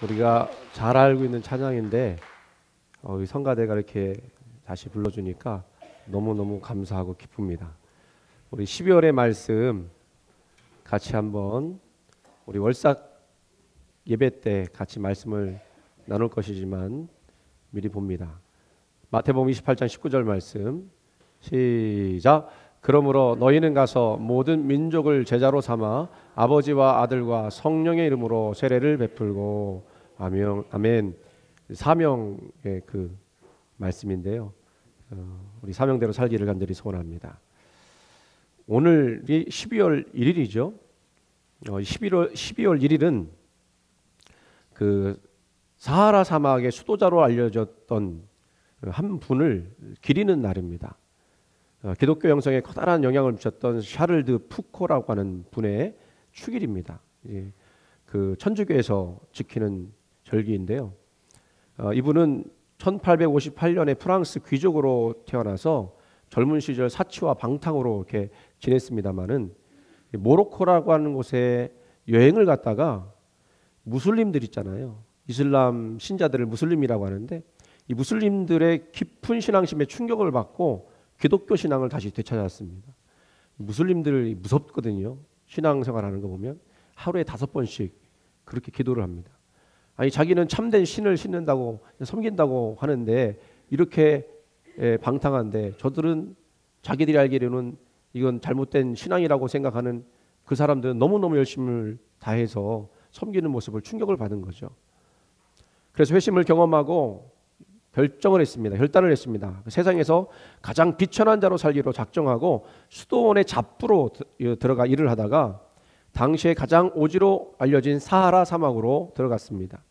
우리가 잘 알고 있는 찬양인데 우리 성가대가 이렇게 다시 불러주니까 너무너무 감사하고 기쁩니다. 우리 12월의 말씀 같이 한번 우리 월삭 예배 때 같이 말씀을 나눌 것이지만 미리 봅니다. 마태복음 28장 19절 말씀 시작. 그러므로 너희는 가서 모든 민족을 제자로 삼아 아버지와 아들과 성령의 이름으로 세례를 베풀고 아멘. 사명의 그 말씀인데요. 우리 사명대로 살기를 간절히 소원합니다. 오늘이 12월 1일이죠. 12월 1일은 그 사하라 사막의 수도자로 알려졌던 한 분을 기리는 날입니다. 기독교 영성에 커다란 영향을 미쳤던 샤를드 푸코라고 하는 분의 축일입니다. 그 천주교에서 지키는 절기인데요. 이분은 1858년에 프랑스 귀족으로 태어나서 젊은 시절 사치와 방탕으로 이렇게 지냈습니다만은 모로코라고 하는 곳에 여행을 갔다가 무슬림들 있잖아요. 이슬람 신자들을 무슬림이라고 하는데 이 무슬림들의 깊은 신앙심에 충격을 받고 기독교 신앙을 다시 되찾았습니다. 무슬림들이 무섭거든요. 신앙생활하는 거 보면 하루에 5번씩 그렇게 기도를 합니다. 아니 자기는 참된 신을 신는다고 섬긴다고 하는데 이렇게 방탕한데 저들은 자기들이 알기로는 이건 잘못된 신앙이라고 생각하는 그 사람들은 너무너무 열심을 다해서 섬기는 모습을 충격을 받은 거죠. 그래서 회심을 경험하고 결정을 했습니다. 결단을 했습니다. 세상에서 가장 비천한 자로 살기로 작정하고 수도원의 잡부로 들어가 일을 하다가 당시에 가장 오지로 알려진 사하라 사막으로 들어갔습니다.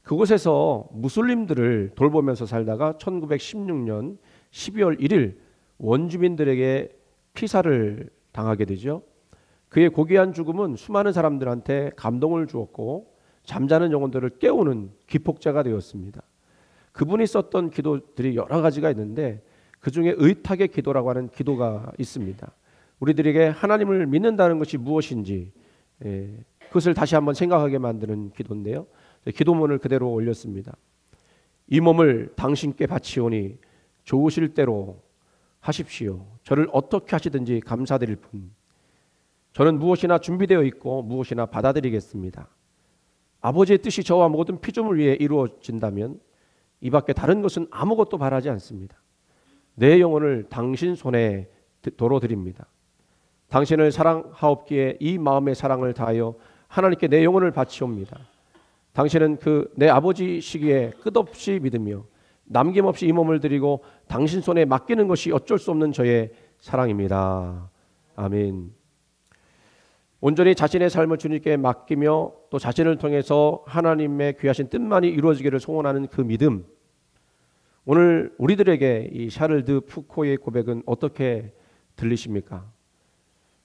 그곳에서 무슬림들을 돌보면서 살다가 1916년 12월 1일 원주민들에게 피살을 당하게 되죠. 그의 고귀한 죽음은 수많은 사람들한테 감동을 주었고 잠자는 영혼들을 깨우는 기폭제가 되었습니다. 그분이 썼던 기도들이 여러 가지가 있는데 그중에 의탁의 기도라고 하는 기도가 있습니다. 우리들에게 하나님을 믿는다는 것이 무엇인지 그것을 다시 한번 생각하게 만드는 기도인데요. 기도문을 그대로 올렸습니다. 이 몸을 당신께 바치오니 좋으실 대로 하십시오. 저를 어떻게 하시든지 감사드릴 뿐. 저는 무엇이나 준비되어 있고 무엇이나 받아들이겠습니다. 아버지의 뜻이 저와 모든 피조물 위에 이루어진다면 이 밖에 다른 것은 아무것도 바라지 않습니다. 내 영혼을 당신 손에 도로 드립니다. 당신을 사랑하옵기에 이 마음의 사랑을 다하여 하나님께 내 영혼을 바치옵니다. 당신은 그 내 아버지시기에 끝없이 믿으며 남김없이 이 몸을 드리고 당신 손에 맡기는 것이 어쩔 수 없는 저의 사랑입니다. 아멘. 온전히 자신의 삶을 주님께 맡기며 또 자신을 통해서 하나님의 귀하신 뜻만이 이루어지기를 소원하는 그 믿음. 오늘 우리들에게 이 샤를드 푸코의 고백은 어떻게 들리십니까?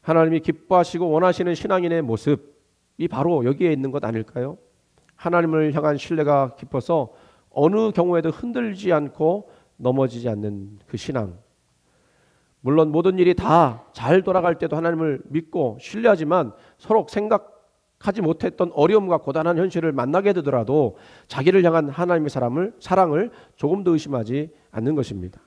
하나님이 기뻐하시고 원하시는 신앙인의 모습이 바로 여기에 있는 것 아닐까요? 하나님을 향한 신뢰가 깊어서 어느 경우에도 흔들리지 않고 넘어지지 않는 그 신앙. 물론 모든 일이 다 잘 돌아갈 때도 하나님을 믿고 신뢰하지만 서로 생각하지 못했던 어려움과 고단한 현실을 만나게 되더라도 자기를 향한 하나님의 사랑을 조금 더 의심하지 않는 것입니다.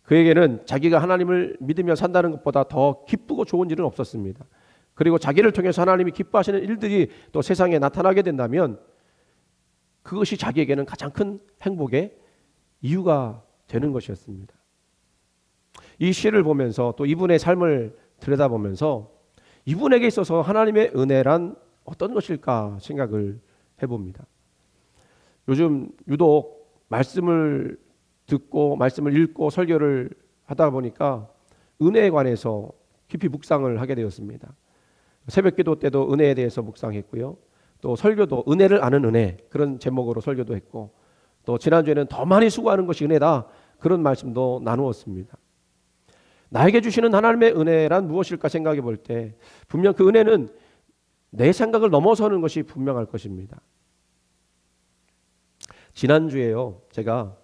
그에게는 자기가 하나님을 믿으며 산다는 것보다 더 기쁘고 좋은 일은 없었습니다. 그리고 자기를 통해서 하나님이 기뻐하시는 일들이 또 세상에 나타나게 된다면 그것이 자기에게는 가장 큰 행복의 이유가 되는 것이었습니다. 이 시를 보면서 또 이분의 삶을 들여다보면서 이분에게 있어서 하나님의 은혜란 어떤 것일까 생각을 해봅니다. 요즘 유독 말씀을 듣고 말씀을 읽고 설교를 하다 보니까 은혜에 관해서 깊이 묵상을 하게 되었습니다. 새벽기도 때도 은혜에 대해서 묵상했고요. 또 설교도 은혜를 아는 은혜 그런 제목으로 설교도 했고 또 지난주에는 더 많이 수고하는 것이 은혜다 그런 말씀도 나누었습니다. 나에게 주시는 하나님의 은혜란 무엇일까 생각해 볼 때 분명 그 은혜는 내 생각을 넘어서는 것이 분명할 것입니다. 지난주에요. 제가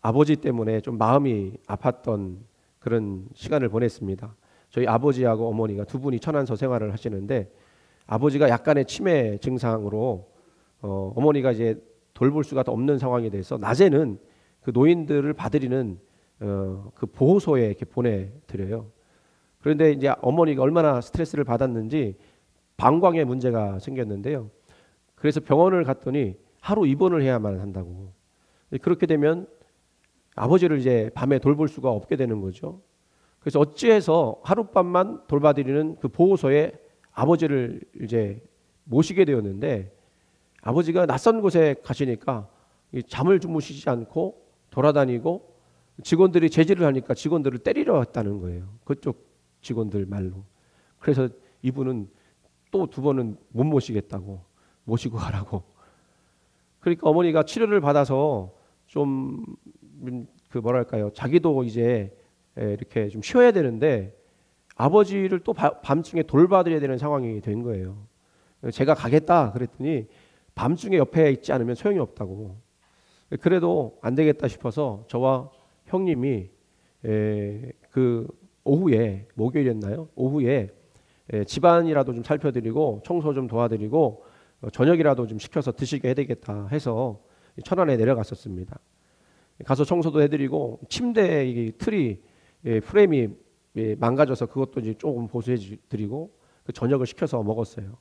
아버지 때문에 좀 마음이 아팠던 그런 시간을 보냈습니다. 저희 아버지하고 어머니가 두 분이 천안서 생활을 하시는데 아버지가 약간의 치매 증상으로 어머니가 이제 돌볼 수가 없는 상황이 돼서 낮에는 그 노인들을 봐드리는 그 보호소에 이렇게 보내드려요. 그런데 이제 어머니가 얼마나 스트레스를 받았는지 방광에 문제가 생겼는데요. 그래서 병원을 갔더니 하루 입원을 해야만 한다고. 그렇게 되면 아버지를 이제 밤에 돌볼 수가 없게 되는 거죠. 그래서 어찌해서 하룻밤만 돌봐드리는 그 보호소에 아버지를 이제 모시게 되었는데, 아버지가 낯선 곳에 가시니까 잠을 주무시지 않고 돌아다니고 직원들이 제지를 하니까 직원들을 때리러 왔다는 거예요. 그쪽 직원들 말로. 그래서 이분은 또 두 번은 못 모시겠다고, 모시고 가라고. 그러니까 어머니가 치료를 받아서 좀 그 뭐랄까요, 자기도 이제 이렇게 좀 쉬어야 되는데 아버지를 또 밤중에 돌봐드려야 되는 상황이 된 거예요. 제가 가겠다 그랬더니 밤중에 옆에 있지 않으면 소용이 없다고. 그래도 안 되겠다 싶어서 저와 형님이 그 오후에, 목요일이었나요? 오후에 집안이라도 좀 살펴드리고 청소 좀 도와드리고 저녁이라도 좀 시켜서 드시게 해야 되겠다 해서 천안에 내려갔었습니다. 가서 청소도 해드리고 침대 이 틀이 프레임이 망가져서 그것도 이제 조금 보수해드리고 그 저녁을 시켜서 먹었어요.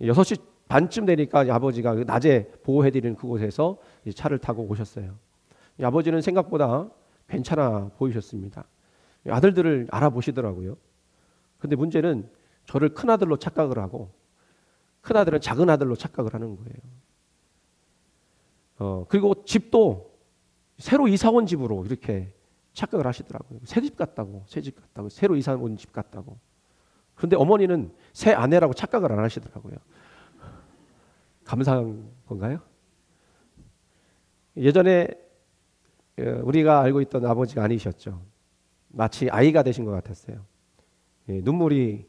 6시 반쯤 되니까 아버지가 낮에 보호해드리는 그곳에서 차를 타고 오셨어요. 아버지는 생각보다 괜찮아 보이셨습니다. 아들들을 알아보시더라고요. 근데 문제는 저를 큰아들로 착각을 하고 큰아들은 작은아들로 착각을 하는 거예요. 그리고 집도 새로 이사 온 집으로 이렇게 착각을 하시더라고요. 새 집 같다고, 새 집 같다고, 새로 이사 온 집 같다고. 그런데 어머니는 새 아내라고 착각을 안 하시더라고요. 감사한 건가요? 예전에 우리가 알고 있던 아버지가 아니셨죠. 마치 아이가 되신 것 같았어요. 눈물이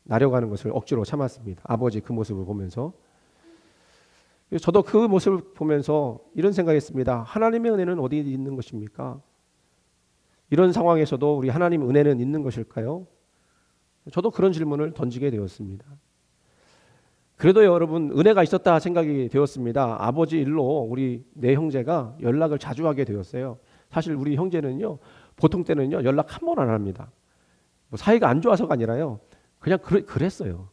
나려고 하는 것을 억지로 참았습니다. 아버지 그 모습을 보면서. 저도 그 모습을 보면서 이런 생각했습니다. 하나님의 은혜는 어디 있는 것입니까? 이런 상황에서도 우리 하나님의 은혜는 있는 것일까요? 저도 그런 질문을 던지게 되었습니다. 그래도 여러분, 은혜가 있었다 생각이 되었습니다. 아버지 일로 우리 네 형제가 연락을 자주 하게 되었어요. 사실 우리 형제는요, 보통 때는요 연락 한 번 안 합니다. 뭐 사이가 안 좋아서가 아니라요, 그냥 그랬어요.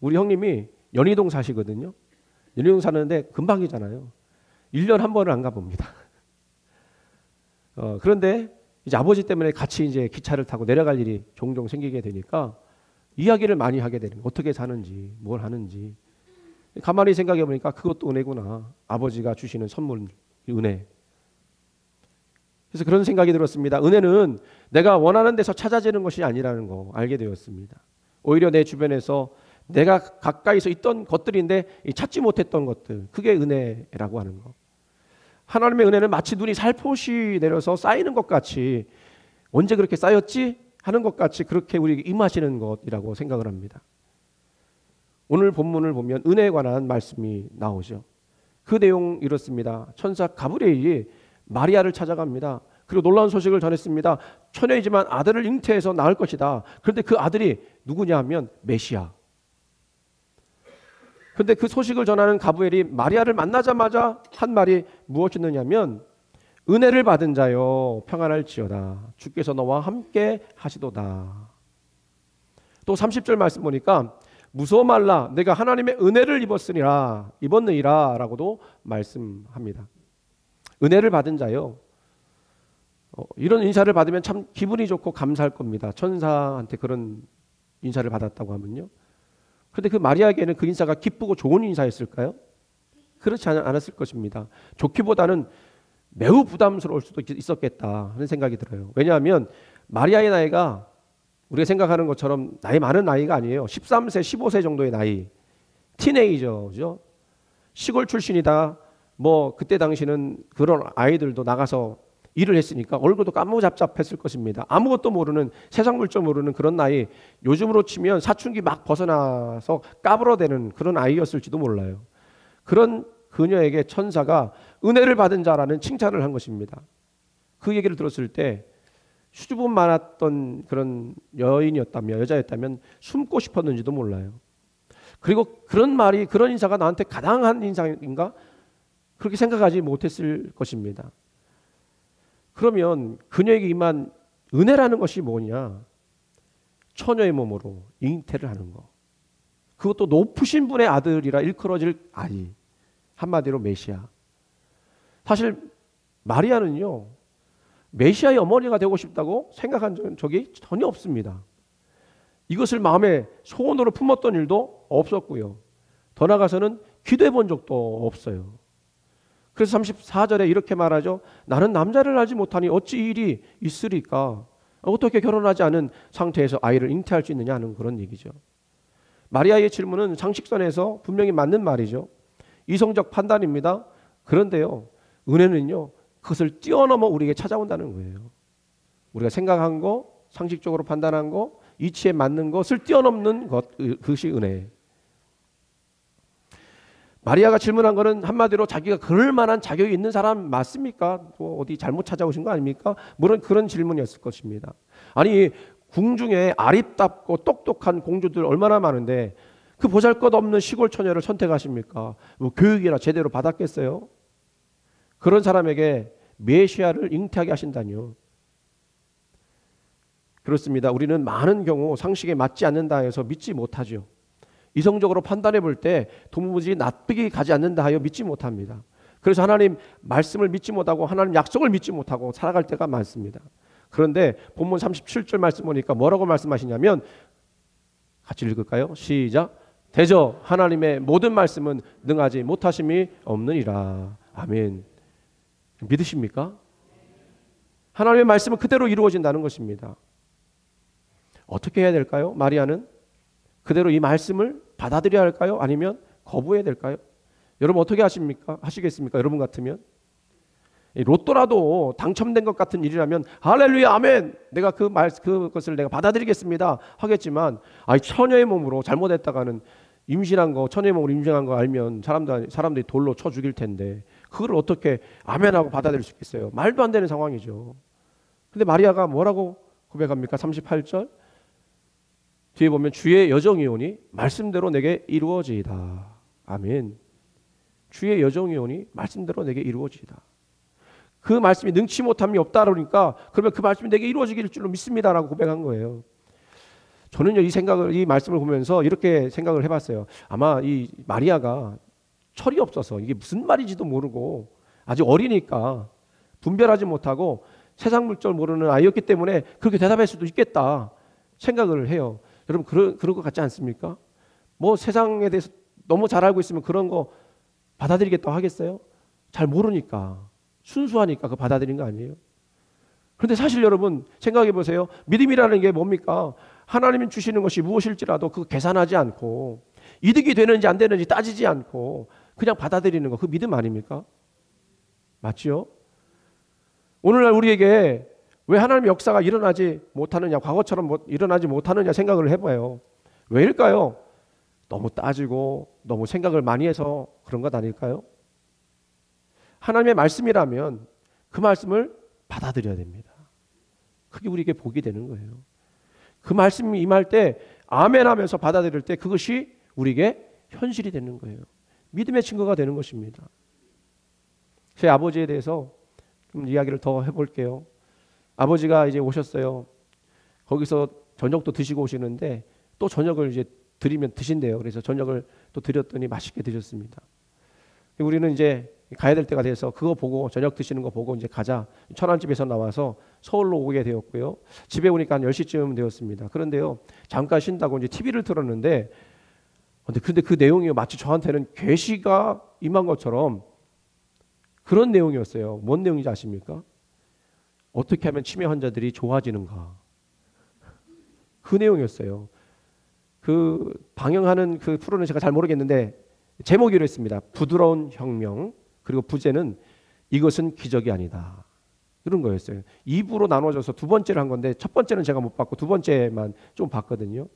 우리 형님이 연희동 사시거든요. 연희동 사는데 금방이잖아요. 1년 한 번을 안 가봅니다. 그런데 이제 아버지 때문에 같이 이제 기차를 타고 내려갈 일이 종종 생기게 되니까 이야기를 많이 하게 되는 거예요. 어떻게 사는지, 뭘 하는지. 가만히 생각해 보니까 그것도 은혜구나. 아버지가 주시는 선물, 은혜. 그래서 그런 생각이 들었습니다. 은혜는 내가 원하는 데서 찾아지는 것이 아니라는 거 알게 되었습니다. 오히려 내 주변에서 내가 가까이서 있던 것들인데 찾지 못했던 것들, 그게 은혜라고 하는 거. 하나님의 은혜는 마치 눈이 살포시 내려서 쌓이는 것 같이, 언제 그렇게 쌓였지? 하는 것 같이 그렇게 우리에게 임하시는 것이라고 생각을 합니다. 오늘 본문을 보면 은혜에 관한 말씀이 나오죠. 그 내용 이렇습니다. 천사 가브리엘이 마리아를 찾아갑니다. 그리고 놀라운 소식을 전했습니다. 처녀이지만 아들을 잉태해서 낳을 것이다. 그런데 그 아들이 누구냐 하면 메시아. 그런데 그 소식을 전하는 가브리엘이 마리아를 만나자마자 한 말이 무엇이었느냐면, 은혜를 받은 자여 평안할지어다. 주께서 너와 함께 하시도다. 또 30절 말씀 보니까 무서워 말라, 내가 하나님의 은혜를 입었느니라 라고도 말씀합니다. 은혜를 받은 자요, 이런 인사를 받으면 참 기분이 좋고 감사할 겁니다. 천사한테 그런 인사를 받았다고 하면요. 그런데 그 마리아에게는 그 인사가 기쁘고 좋은 인사였을까요? 그렇지 않았을 것입니다. 좋기보다는 매우 부담스러울 수도 있었겠다 하는 생각이 들어요. 왜냐하면 마리아의 나이가 우리가 생각하는 것처럼 나이 많은 나이가 아니에요. 13세, 15세 정도의 나이, 티네이저죠. 시골 출신이다. 뭐 그때 당시는 그런 아이들도 나가서 일을 했으니까 얼굴도 까무잡잡했을 것입니다. 아무것도 모르는, 세상 물정 모르는 그런 나이, 요즘으로 치면 사춘기 막 벗어나서 까불어대는 그런 아이였을지도 몰라요. 그런 그녀에게 천사가 은혜를 받은 자라는 칭찬을 한 것입니다. 그 얘기를 들었을 때 수줍음 많았던 그런 여자였다면 숨고 싶었는지도 몰라요. 그리고 그런 말이, 그런 인사가 나한테 가당한 인상인가? 그렇게 생각하지 못했을 것입니다. 그러면 그녀에게 임한 은혜라는 것이 뭐냐? 처녀의 몸으로 잉태를 하는 것. 그것도 높으신 분의 아들이라 일컬어질 아이. 한마디로 메시아. 사실 마리아는요, 메시아의 어머니가 되고 싶다고 생각한 적이 전혀 없습니다. 이것을 마음에 소원으로 품었던 일도 없었고요. 더 나아가서는 기도해 본 적도 없어요. 그래서 34절에 이렇게 말하죠. 나는 남자를 알지 못하니 어찌 이 일이 있으리까? 어떻게 결혼하지 않은 상태에서 아이를 잉태할 수 있느냐 하는 그런 얘기죠. 마리아의 질문은 상식선에서 분명히 맞는 말이죠. 이성적 판단입니다. 그런데요, 은혜는요, 그것을 뛰어넘어 우리에게 찾아온다는 거예요. 우리가 생각한 거, 상식적으로 판단한 거, 이치에 맞는 것을 뛰어넘는 것, 그것이 은혜. 마리아가 질문한 것은 한마디로 자기가 그럴 만한 자격이 있는 사람 맞습니까? 또 어디 잘못 찾아오신 거 아닙니까? 물론 그런 질문이었을 것입니다. 아니, 궁중에 아립답고 똑똑한 공주들 얼마나 많은데 그 보잘것없는 시골 처녀를 선택하십니까? 뭐 교육이나 제대로 받았겠어요? 그런 사람에게 메시아를 잉태하게 하신다니요. 그렇습니다. 우리는 많은 경우 상식에 맞지 않는다 해서 믿지 못하죠. 이성적으로 판단해 볼 때 도무지 납득이 가지 않는다 하여 믿지 못합니다. 그래서 하나님 말씀을 믿지 못하고 하나님 약속을 믿지 못하고 살아갈 때가 많습니다. 그런데 본문 37절 말씀 보니까 뭐라고 말씀하시냐면, 같이 읽을까요? 시작. 대저 하나님의 모든 말씀은 능하지 못하심이 없느니라. 아멘. 믿으십니까? 하나님의 말씀은 그대로 이루어진다는 것입니다. 어떻게 해야 될까요? 마리아는 그대로 이 말씀을 받아들여야 할까요? 아니면 거부해야 될까요? 여러분 어떻게 하시겠습니까? 여러분 같으면 로또라도 당첨된 것 같은 일이라면 할렐루야 아멘, 내가 그것을 내가 받아들이겠습니다 하겠지만, 처녀의 몸으로 잘못했다가는 임신한 거, 처녀의 몸으로 임신한 거 알면 사람들이 돌로 쳐 죽일 텐데 그걸 어떻게 아멘하고 받아들일 수 있겠어요? 말도 안 되는 상황이죠. 근데 마리아가 뭐라고 고백합니까? 38절 뒤에 보면 주의 여정이오니 말씀대로 내게 이루어지이다. 아멘. 주의 여정이오니 말씀대로 내게 이루어지이다. 그 말씀이 능치 못함이 없다 그러니까 그러면 그 말씀이 내게 이루어지길 줄로 믿습니다라고 고백한 거예요. 저는요, 이 말씀을 보면서 이렇게 생각을 해봤어요. 아마 이 마리아가 철이 없어서 이게 무슨 말인지도 모르고 아직 어리니까 분별하지 못하고 세상 물정 모르는 아이였기 때문에 그렇게 대답할 수도 있겠다 생각을 해요. 여러분 그런 것 같지 않습니까? 뭐 세상에 대해서 너무 잘 알고 있으면 그런 거 받아들이겠다고 하겠어요? 잘 모르니까, 순수하니까 그거 받아들인 거 아니에요? 그런데 사실 여러분 생각해 보세요. 믿음이라는 게 뭡니까? 하나님이 주시는 것이 무엇일지라도 그거 계산하지 않고 이득이 되는지 안 되는지 따지지 않고 그냥 받아들이는 거, 그 믿음 아닙니까? 맞지요? 오늘날 우리에게 왜 하나님의 역사가 일어나지 못하느냐, 과거처럼 일어나지 못하느냐 생각을 해봐요. 왜일까요? 너무 따지고 너무 생각을 많이 해서 그런 것 아닐까요? 하나님의 말씀이라면 그 말씀을 받아들여야 됩니다. 그게 우리에게 복이 되는 거예요. 그 말씀이 임할 때 아멘 하면서 받아들일 때 그것이 우리에게 현실이 되는 거예요. 믿음의 증거가 되는 것입니다. 제 아버지에 대해서 좀 이야기를 더 해볼게요. 아버지가 이제 오셨어요. 거기서 저녁도 드시고 오시는데 또 저녁을 이제 드리면 드신대요. 그래서 저녁을 또 드렸더니 맛있게 드셨습니다. 우리는 이제 가야 될 때가 돼서 그거 보고, 저녁 드시는 거 보고 이제 가자. 천안집에서 나와서 서울로 오게 되었고요. 집에 오니까 한 10시쯤 되었습니다. 그런데요, 잠깐 쉰다고 이제 TV를 틀었는데, 근데 그 내용이 마치 저한테는 계시가 임한 것처럼 그런 내용이었어요. 뭔 내용인지 아십니까? 어떻게 하면 치매 환자들이 좋아지는가? 그 내용이었어요. 그 방영하는 그 프로는 제가 잘 모르겠는데 제목이 이랬습니다. 부드러운 혁명, 그리고 부제는 이것은 기적이 아니다. 이런 거였어요. 2부로 나눠져서 두 번째를 한 건데 첫 번째는 제가 못 봤고 두 번째만 좀 봤거든요.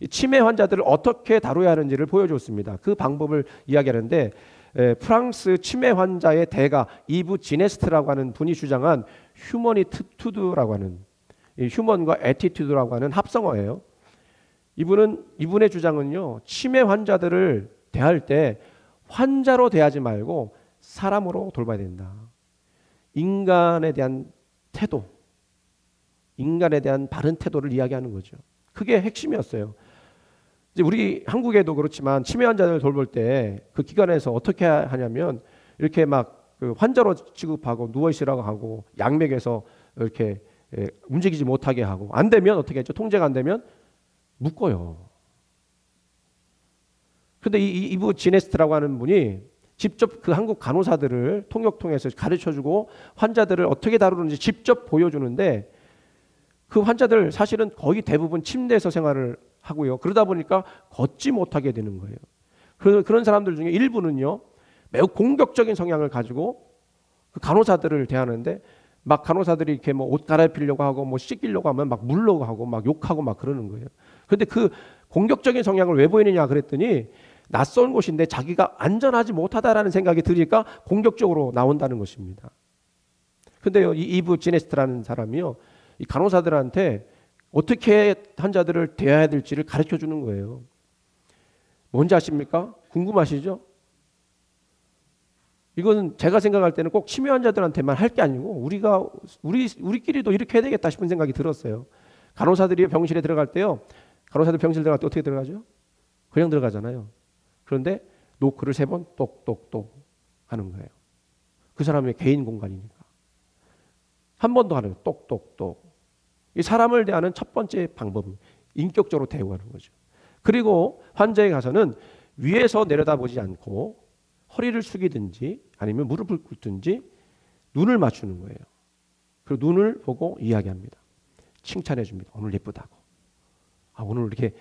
이 치매 환자들을 어떻게 다뤄야 하는지를 보여줬습니다. 그 방법을 이야기하는데 프랑스 치매 환자의 대가 이브 지네스트라고 하는 분이 주장한 휴머니투드라고 하는, 휴먼과 에티튜드라고 하는 합성어예요. 이분의 주장은요, 치매 환자들을 대할 때 환자로 대하지 말고 사람으로 돌봐야 된다. 인간에 대한 태도, 인간에 대한 바른 태도를 이야기하는 거죠. 그게 핵심이었어요. 이제 우리 한국에도 그렇지만 치매 환자들 돌볼 때 그 기관에서 어떻게 하냐면 이렇게 막 그 환자로 취급하고 누워 있으라고 하고 양맥에서 이렇게 움직이지 못하게 하고, 안 되면 어떻게 했죠? 통제가 안 되면 묶어요. 근데 이부 지네스트라고 하는 분이 직접 그 한국 간호사들을 통역 통해서 가르쳐주고 환자들을 어떻게 다루는지 직접 보여주는데, 그 환자들 사실은 거의 대부분 침대에서 생활을 하고요. 그러다 보니까 걷지 못하게 되는 거예요. 그런 사람들 중에 일부는요, 매우 공격적인 성향을 가지고 그 간호사들을 대하는데, 막 간호사들이 이렇게 뭐 옷 갈아입히려고 하고 뭐 씻기려고 하면 막 물려고 하고 막 욕하고 막 그러는 거예요. 그런데 그 공격적인 성향을 왜 보이느냐 그랬더니, 낯선 곳인데 자기가 안전하지 못하다라는 생각이 들으니까 공격적으로 나온다는 것입니다. 근데요, 이 이브 지네스트라는 사람이요, 이 간호사들한테 어떻게 환자들을 대해야 될지를 가르쳐 주는 거예요. 뭔지 아십니까? 궁금하시죠? 이건 제가 생각할 때는 꼭 치매 환자들한테만 할 게 아니고 우리끼리도 이렇게 해야 되겠다 싶은 생각이 들었어요. 간호사들이 병실에 들어갈 때요, 간호사들 병실 들어갈 때 어떻게 들어가죠? 그냥 들어가잖아요. 그런데 노크를 3번 똑똑똑 하는 거예요. 그 사람의 개인 공간이니까. 한 번 더 하는 거예요. 똑똑똑. 이 사람을 대하는 첫 번째 방법은 인격적으로 대우하는 거죠. 그리고 환자에 가서는 위에서 내려다보지 않고 허리를 숙이든지 아니면 무릎을 꿇든지 눈을 맞추는 거예요. 그리고 눈을 보고 이야기합니다. 칭찬해 줍니다. 오늘 예쁘다고. 아, 오늘 이렇게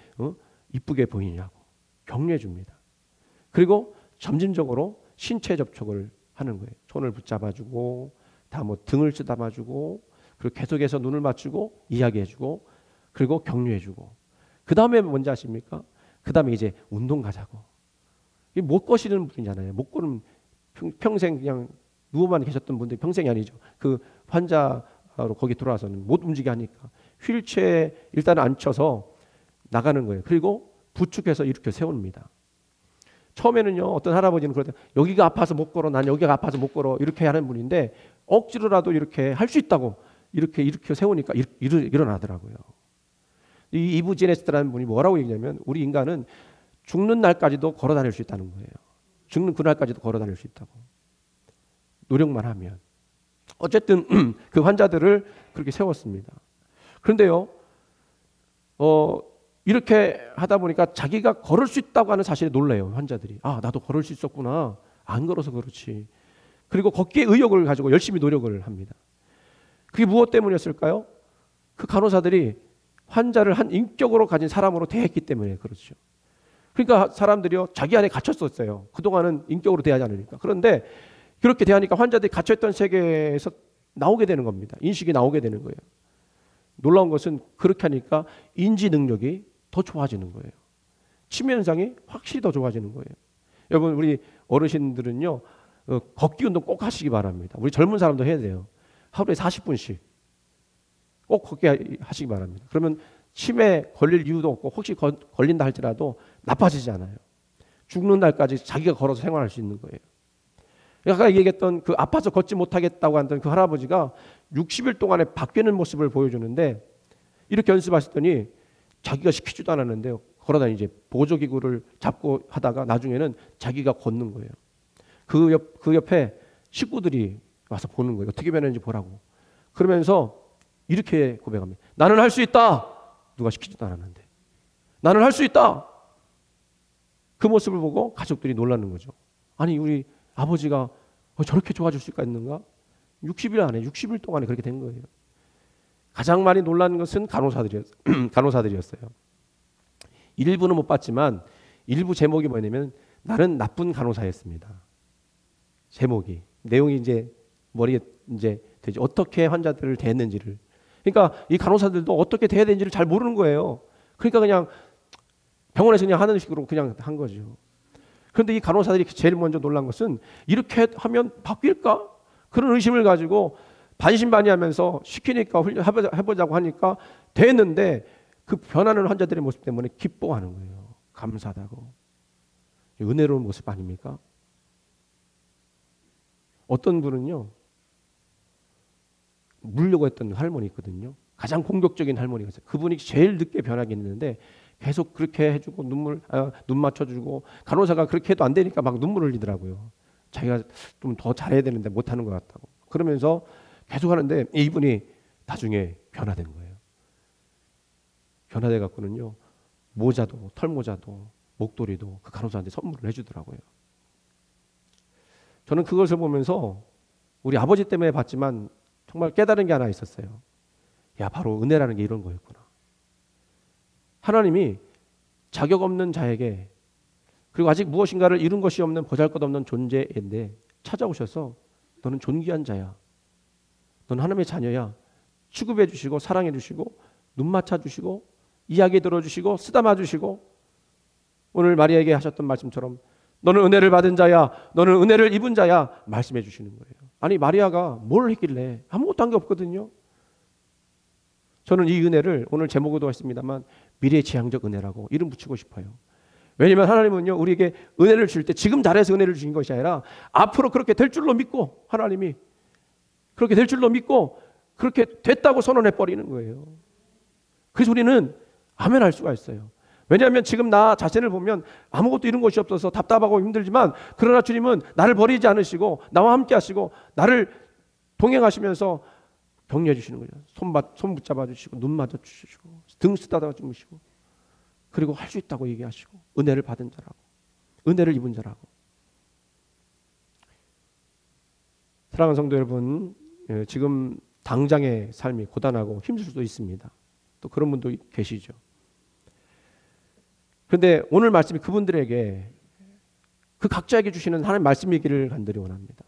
이쁘게 보이냐고 격려해 줍니다. 그리고 점진적으로 신체 접촉을 하는 거예요. 손을 붙잡아주고, 다 뭐 등을 쓰다봐주고, 그리고 계속해서 눈을 맞추고 이야기해주고, 그리고 격려해주고. 그 다음에 뭔지 아십니까? 그 다음에 이제 운동 가자고. 못 거시는 분이잖아요. 못 거는 평생 그냥 누워만 계셨던 분들이 평생이 아니죠. 그 환자로 거기 들어와서는 못 움직이게 하니까 휠체어에 일단 앉혀서 나가는 거예요. 그리고 부축해서 이렇게 세웁니다. 처음에는요, 어떤 할아버지는 그러다 여기가 아파서 못 걸어, 난 여기가 아파서 못 걸어, 이렇게 하는 분인데 억지로라도 이렇게 할 수 있다고 이렇게 세우니까 일어나더라고요. 이 이브 지네스트라는 분이 뭐라고 얘기냐면, 우리 인간은 죽는 날까지도 걸어 다닐 수 있다는 거예요. 죽는 그날까지도 걸어 다닐 수 있다고. 노력만 하면. 어쨌든 그 환자들을 그렇게 세웠습니다. 그런데요, 이렇게 하다 보니까 자기가 걸을 수 있다고 하는 사실에 놀라요, 환자들이. 아, 나도 걸을 수 있었구나. 안 걸어서 그렇지. 그리고 걷기에 의욕을 가지고 열심히 노력을 합니다. 그게 무엇 때문이었을까요? 그 간호사들이 환자를 한 인격으로 가진 사람으로 대했기 때문에 그렇죠. 그러니까 사람들이요, 자기 안에 갇혔었어요. 그동안은 인격으로 대하지 않으니까. 그런데 그렇게 대하니까 환자들이 갇혀있던 세계에서 나오게 되는 겁니다. 인식이 나오게 되는 거예요. 놀라운 것은 그렇게 하니까 인지 능력이 더 좋아지는 거예요. 치매 현상이 확실히 더 좋아지는 거예요. 여러분, 우리 어르신들은요, 걷기 운동 꼭 하시기 바랍니다. 우리 젊은 사람도 해야 돼요. 하루에 40분씩 꼭 걷기 하시기 바랍니다. 그러면 치매 걸릴 이유도 없고, 혹시 걸린다 할지라도 나빠지지 않아요. 죽는 날까지 자기가 걸어서 생활할 수 있는 거예요. 아까 얘기했던 그 아파서 걷지 못하겠다고 하던 그 할아버지가 60일 동안에 바뀌는 모습을 보여주는데, 이렇게 연습하셨더니 자기가 시키지도 않았는데요, 걸어다니 이제 보조기구를 잡고 하다가 나중에는 자기가 걷는 거예요. 그 옆에 식구들이 와서 보는 거예요. 어떻게 변했는지 보라고. 그러면서 이렇게 고백합니다. 나는 할 수 있다. 누가 시키지도 않았는데. 나는 할 수 있다. 그 모습을 보고 가족들이 놀라는 거죠. 아니, 우리 아버지가 저렇게 좋아질 수가 있는가? 60일 동안에 그렇게 된 거예요. 가장 많이 놀란 것은 간호사들이었어요. 일부는 못 봤지만 일부 제목이 뭐냐면, 나는 나쁜 간호사였습니다. 제목이. 내용이 이제 머리에 이제 되죠. 어떻게 환자들을 대했는지를. 그러니까 이 간호사들도 어떻게 대해야 되는지를 잘 모르는 거예요. 그러니까 그냥 병원에서 그냥 하는 식으로 그냥 한 거죠. 그런데 이 간호사들이 제일 먼저 놀란 것은, 이렇게 하면 바뀔까? 그런 의심을 가지고 반신반의하면서 시키니까 해보자고 하니까 됐는데, 그 변하는 환자들의 모습 때문에 기뻐하는 거예요. 감사하다고. 은혜로운 모습 아닙니까? 어떤 분은요, 물려고 했던 할머니 있거든요. 가장 공격적인 할머니가 있어요. 그분이 제일 늦게 변하긴 했는데 계속 그렇게 해주고 눈 맞춰주고, 간호사가 그렇게 해도 안 되니까 막 눈물 흘리더라고요. 자기가 좀 더 잘해야 되는데 못하는 것 같다고. 그러면서 계속 하는데 이분이 나중에 변화된 거예요. 변화돼 갖고는요, 모자도, 털모자도, 목도리도 그 간호사한테 선물을 해주더라고요. 저는 그것을 보면서 우리 아버지 때문에 봤지만 정말 깨달은 게 하나 있었어요. 야, 바로 은혜라는 게 이런 거였구나. 하나님이 자격 없는 자에게, 그리고 아직 무엇인가를 이룬 것이 없는 보잘것없는 존재인데 찾아오셔서 너는 존귀한 자야, 너는 하나님의 자녀야, 취급해 주시고 사랑해 주시고 눈 맞춰 주시고 이야기 들어주시고 쓰다마 주시고, 오늘 마리아에게 하셨던 말씀처럼 너는 은혜를 받은 자야, 너는 은혜를 입은 자야 말씀해 주시는 거예요. 아니, 마리아가 뭘 했길래? 아무것도 한 게 없거든요. 저는 이 은혜를 오늘 제목에도 했습니다만 미래지향적 은혜라고 이름 붙이고 싶어요. 왜냐하면 하나님은요, 우리에게 은혜를 줄 때 지금 잘해서 은혜를 주신 것이 아니라 앞으로 그렇게 될 줄로 믿고, 하나님이 그렇게 될 줄로 믿고 그렇게 됐다고 선언해 버리는 거예요. 그래서 우리는 아멘 할 수가 있어요. 왜냐하면 지금 나 자신을 보면 아무것도 이룬 것이 없어서 답답하고 힘들지만, 그러나 주님은 나를 버리지 않으시고 나와 함께 하시고 나를 동행하시면서 격려해 주시는 거예요. 손 붙잡아 주시고 눈 맞아 주시고 등 쓰다듬어 주시고, 그리고 할 수 있다고 얘기하시고 은혜를 받은 자라고, 은혜를 입은 자라고. 사랑하는 성도 여러분, 지금 당장의 삶이 고단하고 힘들 수도 있습니다. 또 그런 분도 계시죠. 그런데 오늘 말씀이 그분들에게, 그 각자에게 주시는 하나님 말씀이기를 간절히 원합니다.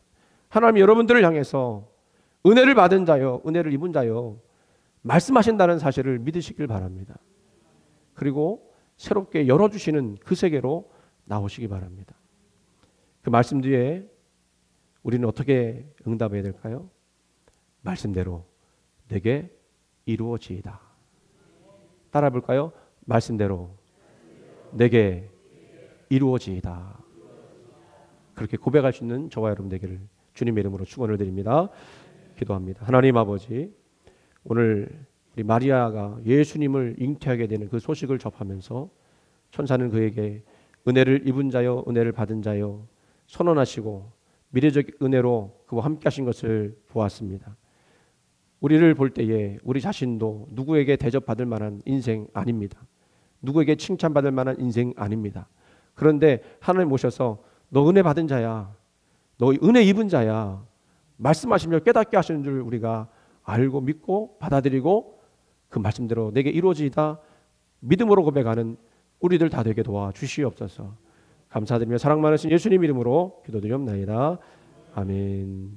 하나님이 여러분들을 향해서 은혜를 받은 자요, 은혜를 입은 자요 말씀하신다는 사실을 믿으시길 바랍니다. 그리고 새롭게 열어주시는 그 세계로 나오시기 바랍니다. 그 말씀 뒤에 우리는 어떻게 응답해야 될까요? 말씀대로 내게 이루어지이다. 따라 볼까요? 말씀대로 내게 이루어지이다. 그렇게 고백할 수 있는 저와 여러분 되기를 주님의 이름으로 축원을 드립니다. 기도합니다. 하나님 아버지, 오늘 우리 마리아가 예수님을 잉태하게 되는 그 소식을 접하면서 천사는 그에게 은혜를 입은 자요, 은혜를 받은 자요 선언하시고 미래적 은혜로 그와 함께 하신 것을 보았습니다. 우리를 볼 때에 우리 자신도 누구에게 대접받을 만한 인생 아닙니다. 누구에게 칭찬받을 만한 인생 아닙니다. 그런데 하나님 오셔서 너 은혜 받은 자야, 너 은혜 입은 자야 말씀하시며 깨닫게 하시는 줄 우리가 알고 믿고 받아들이고 그 말씀대로 내게 이루어지이다 믿음으로 고백하는 우리들 다 되게 도와주시옵소서. 감사드리며 사랑 많으신 예수님 이름으로 기도드리옵나이다. 아멘.